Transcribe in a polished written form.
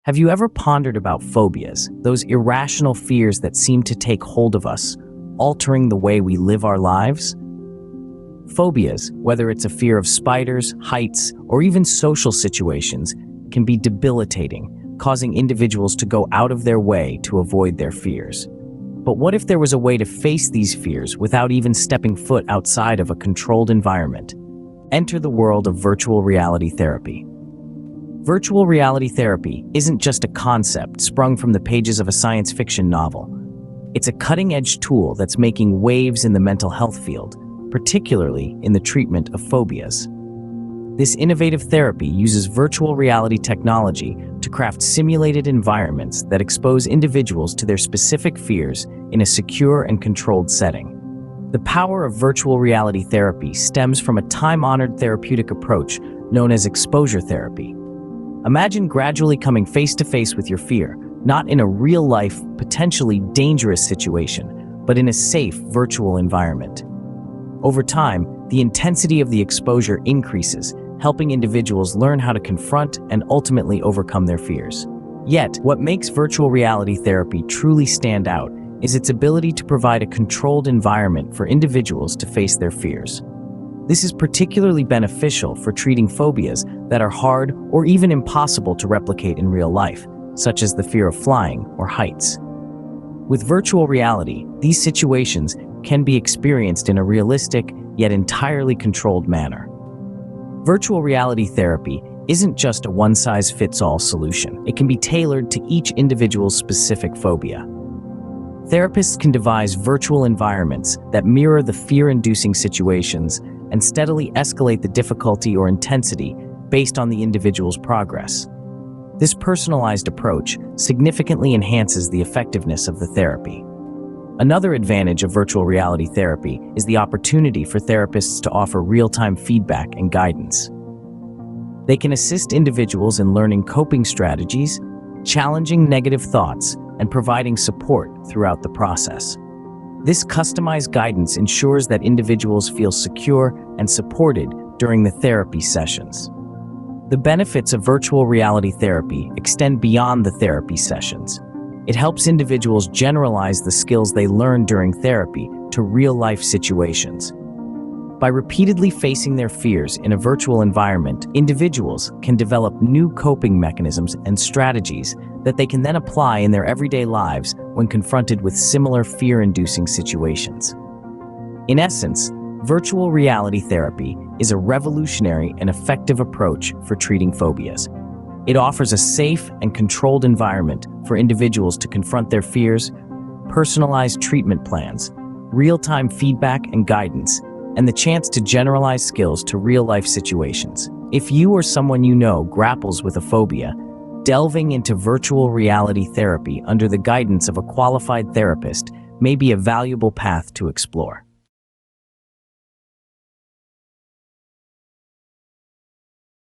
Have you ever pondered about phobias, those irrational fears that seem to take hold of us, altering the way we live our lives? Phobias, whether it's a fear of spiders, heights, or even social situations, can be debilitating, causing individuals to go out of their way to avoid their fears. But what if there was a way to face these fears without even stepping foot outside of a controlled environment? Enter the world of virtual reality therapy. Virtual reality therapy isn't just a concept sprung from the pages of a science fiction novel. It's a cutting-edge tool that's making waves in the mental health field, particularly in the treatment of phobias. This innovative therapy uses virtual reality technology to craft simulated environments that expose individuals to their specific fears in a secure and controlled setting. The power of virtual reality therapy stems from a time-honored therapeutic approach known as exposure therapy. Imagine gradually coming face-to-face with your fear, not in a real-life, potentially dangerous situation, but in a safe virtual environment. Over time, the intensity of the exposure increases, helping individuals learn how to confront and ultimately overcome their fears. Yet, what makes virtual reality therapy truly stand out is its ability to provide a controlled environment for individuals to face their fears. This is particularly beneficial for treating phobias that are hard or even impossible to replicate in real life, such as the fear of flying or heights. With virtual reality, these situations can be experienced in a realistic, yet entirely controlled manner. Virtual reality therapy isn't just a one-size-fits-all solution. It can be tailored to each individual's specific phobia. Therapists can devise virtual environments that mirror the fear-inducing situations and steadily escalate the difficulty or intensity based on the individual's progress. This personalized approach significantly enhances the effectiveness of the therapy. Another advantage of virtual reality therapy is the opportunity for therapists to offer real-time feedback and guidance. They can assist individuals in learning coping strategies, challenging negative thoughts, and providing support throughout the process. This customized guidance ensures that individuals feel secure and supported during the therapy sessions. The benefits of virtual reality therapy extend beyond the therapy sessions. It helps individuals generalize the skills they learn during therapy to real-life situations. By repeatedly facing their fears in a virtual environment, individuals can develop new coping mechanisms and strategies that they can then apply in their everyday lives when confronted with similar fear-inducing situations. In essence, virtual reality therapy is a revolutionary and effective approach for treating phobias. It offers a safe and controlled environment for individuals to confront their fears, personalized treatment plans, real-time feedback and guidance, and the chance to generalize skills to real-life situations. If you or someone you know grapples with a phobia, delving into virtual reality therapy under the guidance of a qualified therapist may be a valuable path to explore.